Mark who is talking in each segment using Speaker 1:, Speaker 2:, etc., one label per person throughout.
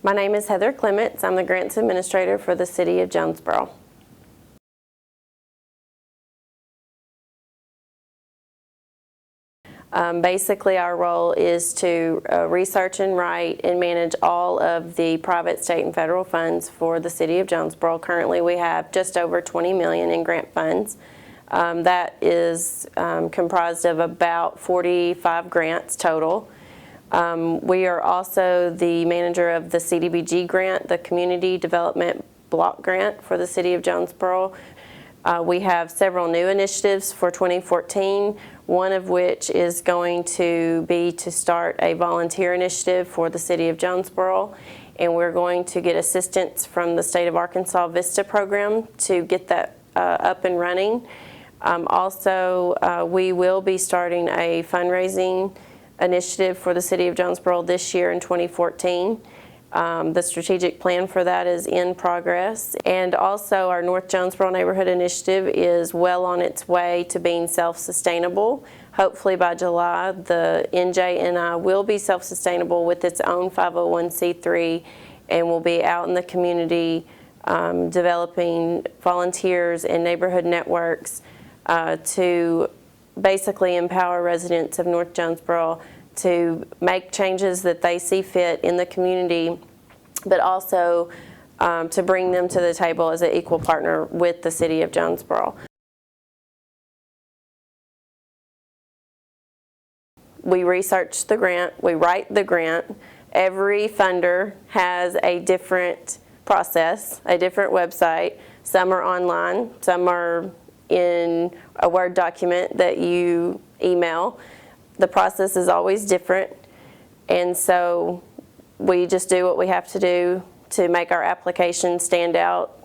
Speaker 1: My name is Heather Clements. I'm the Grants Administrator for the City of Jonesboro. Basically, our role is to research and write and manage all of the private, state, and federal funds for the City of Jonesboro. Currently, we have just over $20 million in grant funds. That is comprised of about 45 grants total. We are also the manager of the CDBG grant, the Community Development Block Grant for the City of Jonesboro. We have several new initiatives for 2014, one of which is going to be to start a volunteer initiative for the City of Jonesboro, and we're going to get assistance from the State of Arkansas VISTA program to get that up and running. Also, we will be starting a fundraising initiative for the City of Jonesboro this year in 2014. The strategic plan for that is in progress. And also our North Jonesboro Neighborhood Initiative is well on its way to being self-sustainable. Hopefully by July, the NJNI will be self-sustainable with its own 501c3 and will be out in the community developing volunteers and neighborhood networks to basically empower residents of North Jonesboro to make changes that they see fit in the community, but also to bring them to the table as an equal partner with the City of Jonesboro. We research the grant, we write the grant. Every funder has a different process, a different website. Some are online, some are in a Word document that you email. The process is always different, and so we just do what we have to do to make our application stand out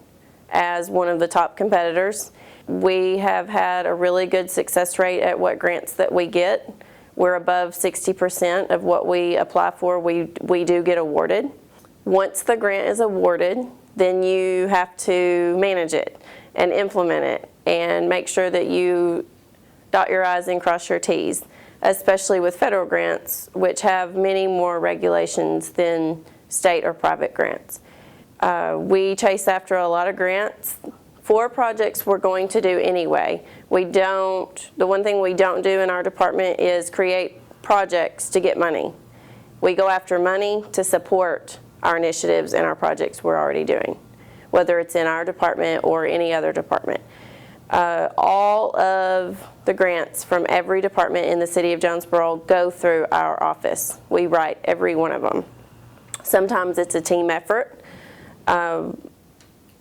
Speaker 1: as one of the top competitors. We have had a really good success rate at what grants that we get. We're above 60% of what we apply for, we do get awarded. Once the grant is awarded, then you have to manage it and implement it and make sure that you dot your I's and cross your T's, especially with federal grants, which have many more regulations than state or private grants. We chase after a lot of grants for projects we're going to do anyway. The one thing we don't do in our department is create projects to get money. We go after money to support our initiatives and our projects we're already doing, whether it's in our department or any other department. All of the grants from every department in the City of Jonesboro go through our office. We write every one of them. Sometimes it's a team effort.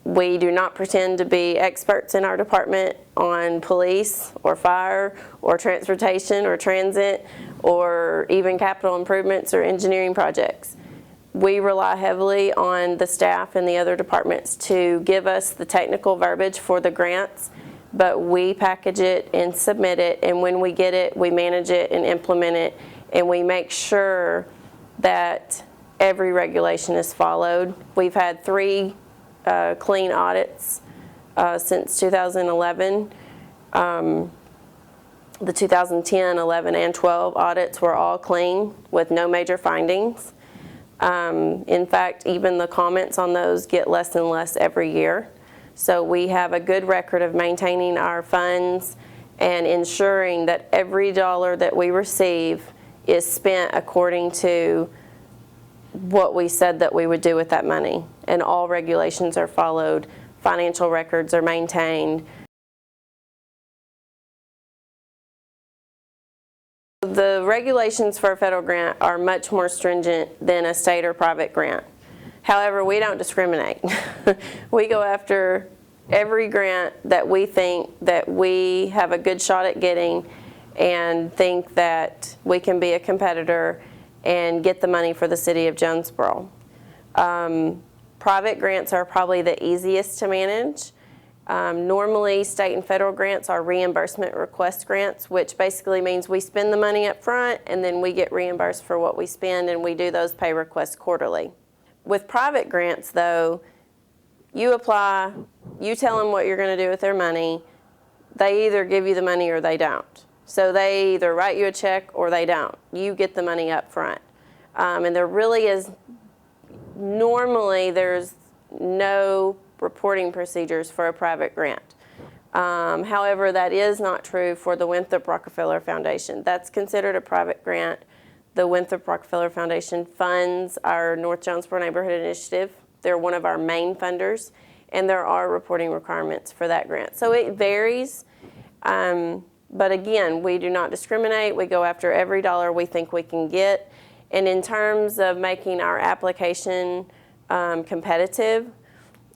Speaker 1: We do not pretend to be experts in our department on police or fire or transportation or transit or even capital improvements or engineering projects. We rely heavily on the staff and the other departments to give us the technical verbiage for the grants, but we package it and submit it, and when we get it, we manage it and implement it, and we make sure that every regulation is followed. We've had 3 clean audits since 2011. The 2010, 11, and 12 audits were all clean with no major findings. In fact, even the comments on those get less and less every year. So we have a good record of maintaining our funds and ensuring that every dollar that we receive is spent according to what we said that we would do with that money. And all regulations are followed, financial records are maintained. The regulations for a federal grant are much more stringent than a state or private grant. However, we don't discriminate. We go after every grant that we think that we have a good shot at getting and think that we can be a competitor and get the money for the City of Jonesboro. Private grants are probably the easiest to manage. Normally, state and federal grants are reimbursement request grants, which basically means we spend the money up front and then we get reimbursed for what we spend, and we do those pay requests quarterly. With private grants, though, you apply, you tell them what you're going to do with their money. They either give you the money or they don't. So they either write you a check or they don't. You get the money up front. And there really is normally there's no reporting procedures for a private grant. However, that is not true for the Winthrop Rockefeller Foundation. That's considered a private grant. The Winthrop Rockefeller Foundation funds our North Jonesboro Neighborhood Initiative. They're one of our main funders, and there are reporting requirements for that grant. So it varies, but again, we do not discriminate. We go after every dollar we think we can get. And in terms of making our application competitive,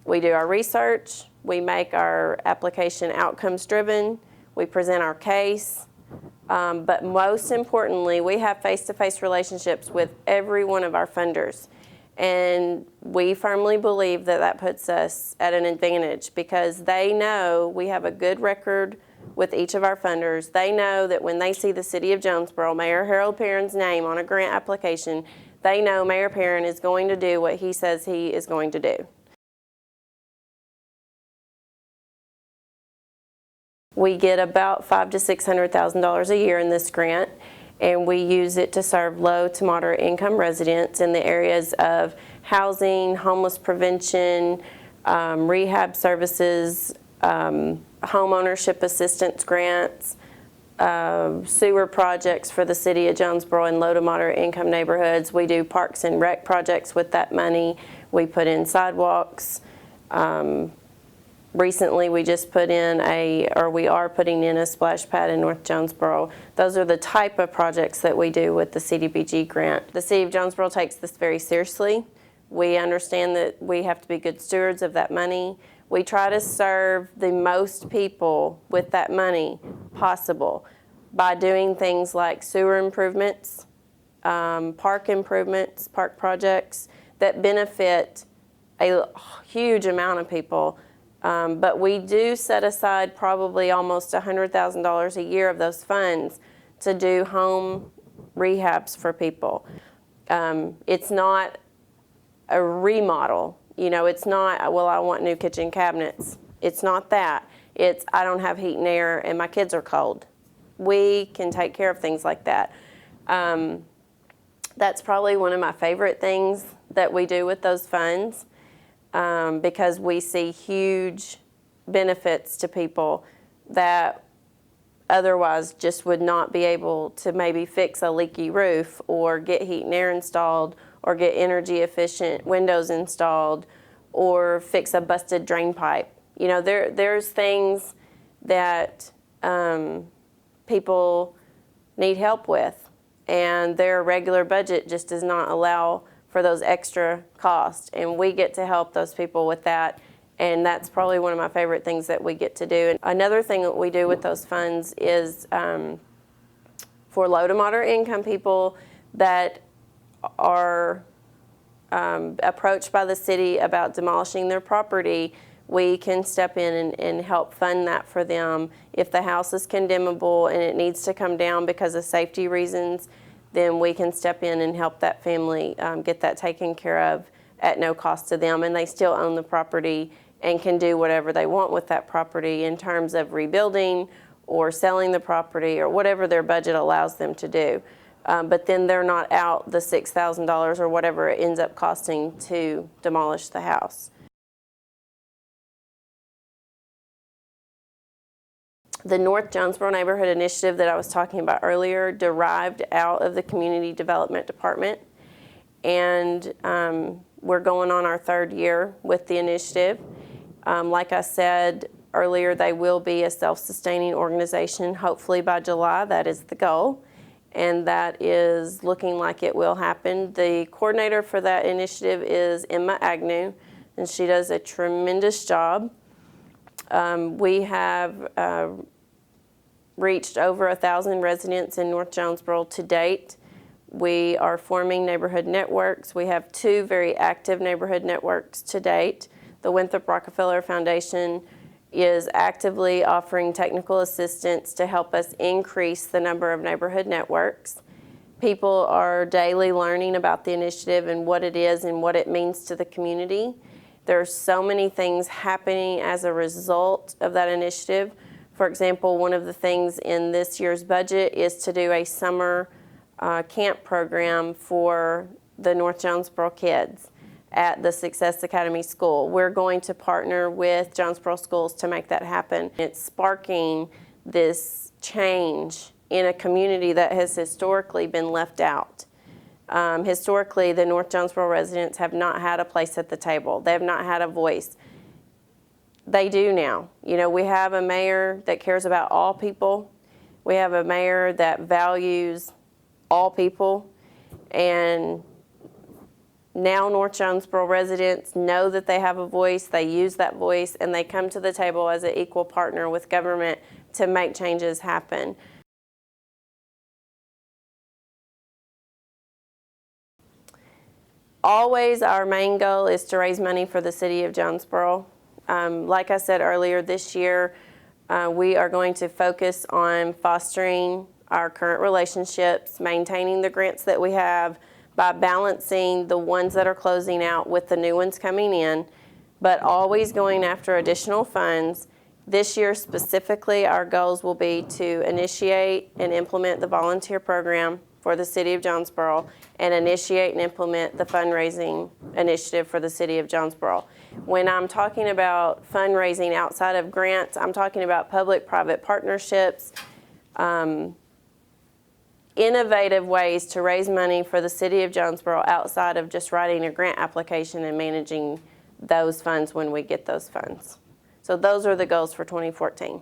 Speaker 1: we do our research, we make our application outcomes driven, we present our case, but most importantly, we have face-to-face relationships with every one of our funders. And we firmly believe that that puts us at an advantage because they know we have a good record with each of our funders. They know that when they see the City of Jonesboro, Mayor Harold Perrin's name on a grant application, they know Mayor Perrin is going to do what he says he is going to do. We get about $500,000 to $600,000 a year in this grant, and we use it to serve low to moderate income residents in the areas of housing, homeless prevention, rehab services, home ownership assistance grants, sewer projects for the City of Jonesboro in low to moderate income neighborhoods. We do parks and rec projects with that money. We put in sidewalks. Recently, we just put in we are putting in a splash pad in North Jonesboro. Those are the type of projects that we do with the CDBG grant. The City of Jonesboro takes this very seriously. We understand that we have to be good stewards of that money. We try to serve the most people with that money possible by doing things like sewer improvements, park improvements, park projects that benefit a huge amount of people. But we do set aside probably almost $100,000 a year of those funds to do home rehabs for people. It's not a remodel. You know, it's not, well, I want new kitchen cabinets. It's not that. It's, I don't have heat and air and my kids are cold. We can take care of things like that. That's probably one of my favorite things that we do with those funds. Because we see huge benefits to people that otherwise just would not be able to maybe fix a leaky roof or get heat and air installed or get energy efficient windows installed or fix a busted drain pipe. You know, there's things that people need help with, and their regular budget just does not allow for those extra costs, and we get to help those people with that, and that's probably one of my favorite things that we get to do. And another thing that we do with those funds is for low to moderate income people that are approached by the city about demolishing their property, we can step in and help fund that for them. If the house is condemnable and it needs to come down because of safety reasons, then we can step in and help that family get that taken care of at no cost to them, and they still own the property and can do whatever they want with that property in terms of rebuilding or selling the property or whatever their budget allows them to do. But then they're not out the $6,000 or whatever it ends up costing to demolish the house. The North Jonesboro Neighborhood Initiative that I was talking about earlier derived out of the Community Development Department, and we're going on our third year with the initiative. Like I said earlier, they will be a self-sustaining organization, hopefully by July. That is the goal, and that is looking like it will happen. The coordinator for that initiative is Emma Agnew, and she does a tremendous job. We have reached over 1,000 residents in North Jonesboro to date. We are forming neighborhood networks. We have 2 very active neighborhood networks to date. The Winthrop Rockefeller Foundation is actively offering technical assistance to help us increase the number of neighborhood networks. People are daily learning about the initiative and what it is and what it means to the community. There are so many things happening as a result of that initiative. For example, one of the things in this year's budget is to do a summer camp program for the North Jonesboro kids at the Success Academy School. We're going to partner with Jonesboro Schools to make that happen. It's sparking this change in a community that has historically been left out. Historically, the North Jonesboro residents have not had a place at the table. They have not had a voice. They do now. You know, we have a mayor that cares about all people. We have a mayor that values all people. And now North Jonesboro residents know that they have a voice, they use that voice, and they come to the table as an equal partner with government to make changes happen. Always our main goal is to raise money for the city of Jonesboro. Like I said earlier, this year we are going to focus on fostering our current relationships, maintaining the grants that we have by balancing the ones that are closing out with the new ones coming in, but always going after additional funds. This year specifically, our goals will be to initiate and implement the volunteer program for the city of Jonesboro and initiate and implement the fundraising initiative for the city of Jonesboro. When I'm talking about fundraising outside of grants, I'm talking about public-private partnerships, innovative ways to raise money for the city of Jonesboro outside of just writing a grant application and managing those funds when we get those funds. So those are the goals for 2014.